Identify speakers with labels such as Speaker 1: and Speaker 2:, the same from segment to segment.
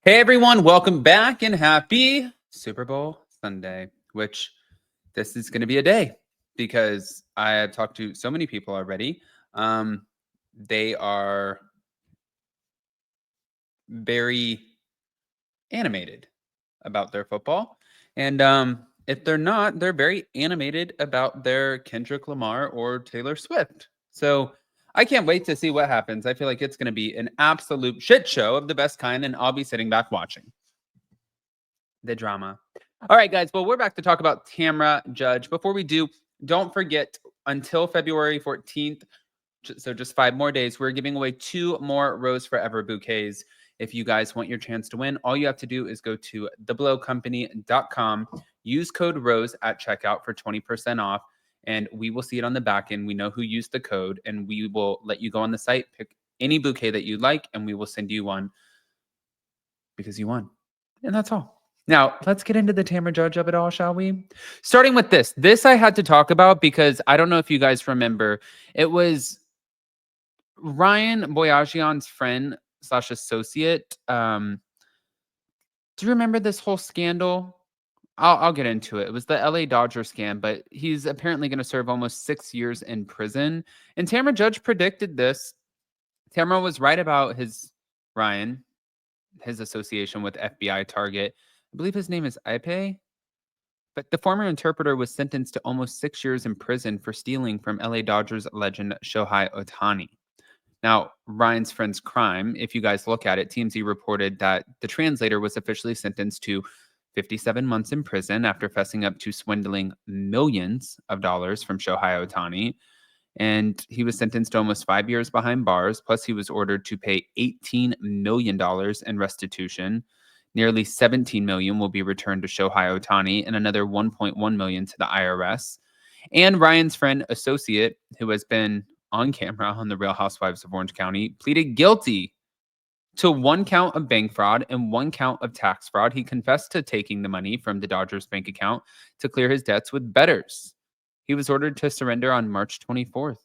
Speaker 1: Hey everyone, welcome back and happy Super Bowl Sunday, which this is going to be a day because I have talked to so many people already. They are very animated about their football. And if they're not, they're very animated about their Kendrick Lamar or Taylor Swift. So I can't wait to see what happens. I feel like it's going to be an absolute shit show of the best kind, and I'll be sitting back watching the drama. All right, guys. Well, we're back to talk about Tamra Judge. Before we do, don't forget until February 14th, so just 5 more days, we're giving away 2 more Rose Forever bouquets. If you guys want your chance to win, all you have to do is go to theblowcompany.com, use code ROSE at checkout for 20% off, and we will see it on the back end. We know who used the code, and we will let you go on the site, pick any bouquet that you like, and we will send you one because you won. And that's all. Now, let's get into the Tamra Judge of it all, shall we? Starting with this. This I had to talk about because I don't know if you guys remember. It was Ryan Boyajian's friend / associate. Do you remember this whole scandal? I'll get into it. It was the LA Dodger scam, but he's apparently going to serve almost 6 years in prison. And Tamra Judge predicted this. Tamra was right about Ryan, his association with FBI target. I believe his name is Ipe. But the former interpreter was sentenced to almost 6 years in prison for stealing from LA Dodgers legend Shohei Ohtani. Now, Ryan's friend's crime, if you guys look at it, TMZ reported that the translator was officially sentenced to 57 months in prison after fessing up to swindling millions of dollars from Shohei Ohtani. And he was sentenced to almost 5 years behind bars. Plus, he was ordered to pay $18 million in restitution. Nearly $17 million will be returned to Shohei Ohtani and another $1.1 million to the IRS. And Ryan's friend associate, who has been on camera on the Real Housewives of Orange County, pleaded guilty to 1 count of bank fraud and 1 count of tax fraud. He confessed to taking the money from the Dodgers bank account to clear his debts with bettors. He was ordered to surrender on March 24th.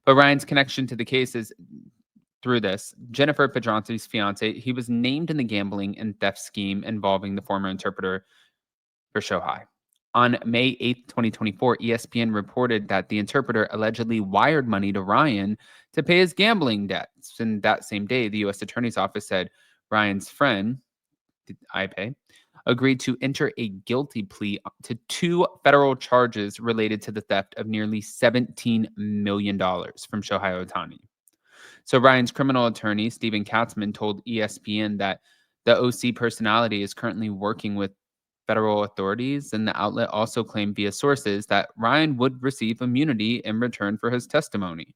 Speaker 1: But Ryan's connection to the case is through this. Jennifer Pedrante's fiance, he was named in the gambling and theft scheme involving the former interpreter for Shohei. On May 8th, 2024, ESPN reported that the interpreter allegedly wired money to Ryan to pay his gambling debts. And that same day, the U.S. Attorney's Office said Ryan's friend, Ipe, agreed to enter a guilty plea to 2 federal charges related to the theft of nearly $17 million from Shohei Ohtani. So Ryan's criminal attorney, Stephen Katzman, told ESPN that the OC personality is currently working with federal authorities, and the outlet also claimed via sources that Ryan would receive immunity in return for his testimony.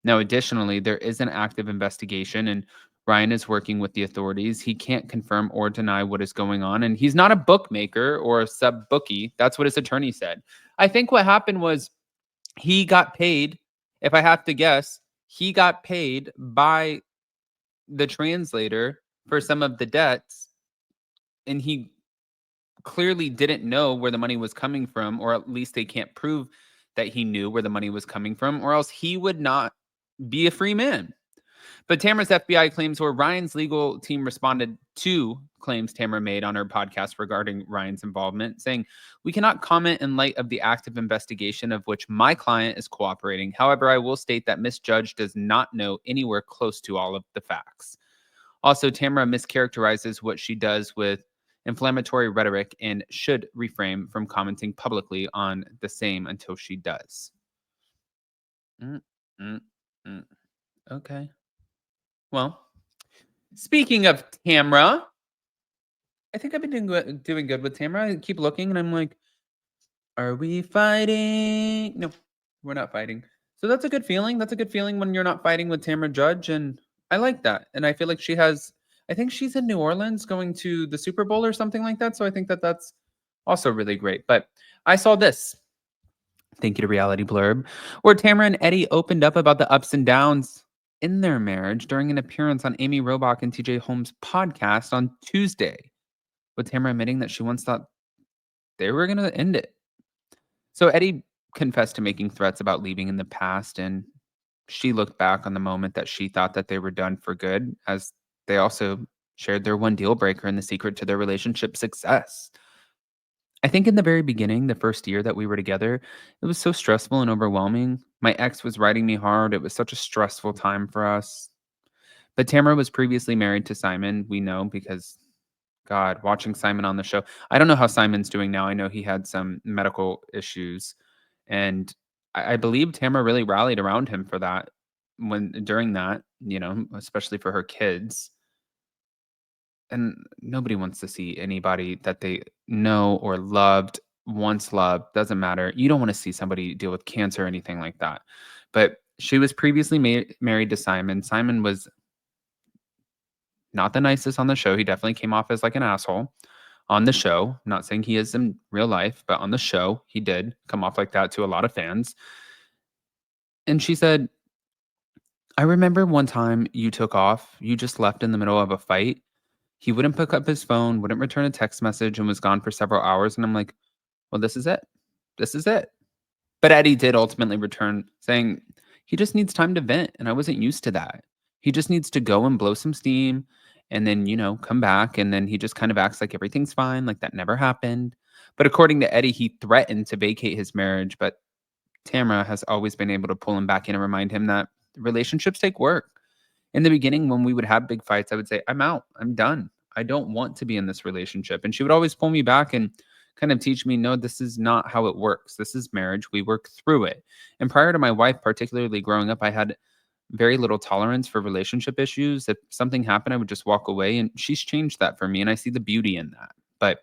Speaker 1: Now, additionally, there is an active investigation, and Ryan is working with the authorities. He can't confirm or deny what is going on, and he's not a bookmaker or a sub-bookie. That's what his attorney said. I think what happened was he got paid, if I have to guess, he got paid by the translator for some of the debts, and he clearly didn't know where the money was coming from, or at least they can't prove that he knew where the money was coming from, or else he would not be a free man. But Tamra's FBI claims where Ryan's legal team responded to claims Tamra made on her podcast regarding Ryan's involvement, saying, "We cannot comment in light of the active investigation of which my client is cooperating. However, I will state that Miss Judge does not know anywhere close to all of the facts." Also, Tamra mischaracterizes what she does with inflammatory rhetoric and should refrain from commenting publicly on the same until she does. Mm, mm, mm. Okay. Well, speaking of Tamra, I think I've been doing good with Tamra. I keep looking and I'm like, are we fighting? No, we're not fighting. So that's a good feeling. That's a good feeling when you're not fighting with Tamra Judge. And I like that. And I feel like I think she's in New Orleans going to the Super Bowl or something like that. So I think that that's also really great. But I saw this. Thank you to Reality Blurb, where Tamra and Eddie opened up about the ups and downs in their marriage during an appearance on Amy Robach and TJ Holmes' podcast on Tuesday, with Tamra admitting that she once thought they were going to end it. So Eddie confessed to making threats about leaving in the past, and she looked back on the moment that she thought that they were done for good, as they also shared their one deal breaker and the secret to their relationship success. I think in the very beginning, the first year that we were together, it was so stressful and overwhelming. My ex was riding me hard. It was such a stressful time for us. But Tamara was previously married to Simon. We know because, God, watching Simon on the show. I don't know how Simon's doing now. I know he had some medical issues. And I believe Tamara really rallied around him for that when during that, especially for her kids. And nobody wants to see anybody that they know or loved, once loved, doesn't matter. You don't want to see somebody deal with cancer or anything like that. But she was previously married to Simon. Simon was not the nicest on the show. He definitely came off as like an asshole on the show. I'm not saying he is in real life, but on the show, he did come off like that to a lot of fans. And she said, I remember one time you took off, you just left in the middle of a fight. He wouldn't pick up his phone, wouldn't return a text message, and was gone for several hours. And I'm like, well, this is it. This is it. But Eddie did ultimately return saying he just needs time to vent. And I wasn't used to that. He just needs to go and blow some steam and then, come back. And then he just kind of acts like everything's fine, like that never happened. But according to Eddie, he threatened to vacate his marriage. But Tamara has always been able to pull him back in and remind him that relationships take work. In the beginning, when we would have big fights, I would say, I'm out. I'm done. I don't want to be in this relationship. And she would always pull me back and kind of teach me, no, this is not how it works. This is marriage. We work through it. And prior to my wife, particularly growing up, I had very little tolerance for relationship issues. If something happened, I would just walk away. And she's changed that for me. And I see the beauty in that. But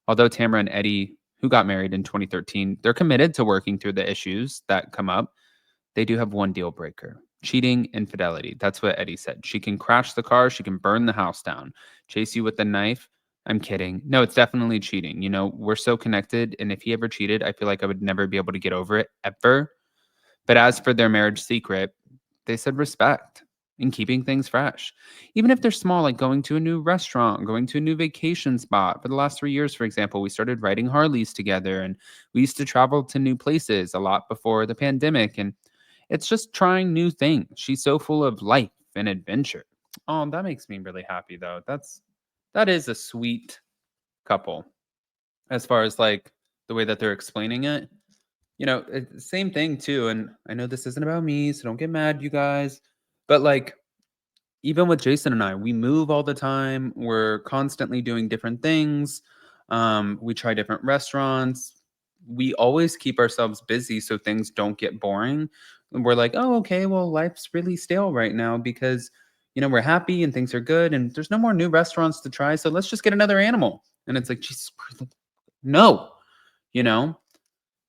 Speaker 1: although Tamara and Eddie, who got married in 2013, they're committed to working through the issues that come up, they do have one deal breaker: cheating, infidelity. That's what Eddie said. She can crash the car, she can burn the house down, chase you with a knife. I'm kidding. No, it's definitely cheating. We're so connected. And if he ever cheated, I feel like I would never be able to get over it ever. But as for their marriage secret, they said respect and keeping things fresh. Even if they're small, like going to a new restaurant, going to a new vacation spot. For the last 3 years, for example, we started riding Harleys together and we used to travel to new places a lot before the pandemic. And it's just trying new things. She's so full of life and adventure. Oh, that makes me really happy though. That is a sweet couple as far as like the way that they're explaining it. Same thing too. And I know this isn't about me, so don't get mad, you guys. But like, even with Jason and I, we move all the time. We're constantly doing different things. We try different restaurants. We always keep ourselves busy so things don't get boring. And we're like, oh, okay, well, life's really stale right now because, we're happy and things are good and there's no more new restaurants to try. So let's just get another animal. And it's like, Jesus, no, you know,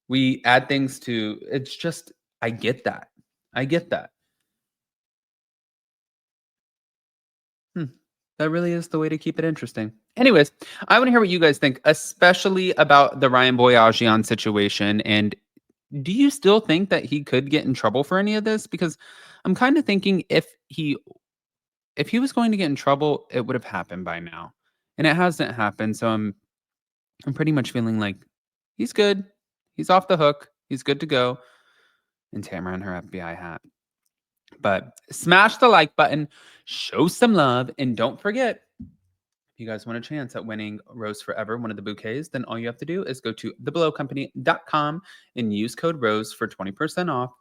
Speaker 1: we add things to it's just, I get that. I get that. Hmm. That really is the way to keep it interesting. Anyways, I want to hear what you guys think, especially about the Ryan Boyajian situation. And do you still think that he could get in trouble for any of this? Because I'm kind of thinking if he was going to get in trouble, it would have happened by now. And it hasn't happened. So I'm pretty much feeling like he's good. He's off the hook. He's good to go. And Tamara and her FBI hat. But smash the like button, show some love, and don't forget, if you guys want a chance at winning Rose Forever, one of the bouquets, then all you have to do is go to thebelowcompany.com and use code ROSE for 20% off.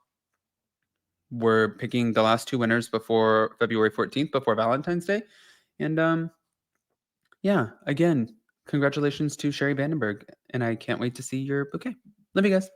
Speaker 1: We're picking the last two winners before February 14th, before Valentine's Day. And yeah, again, congratulations to Sherry Vandenberg. And I can't wait to see your bouquet. Love you guys.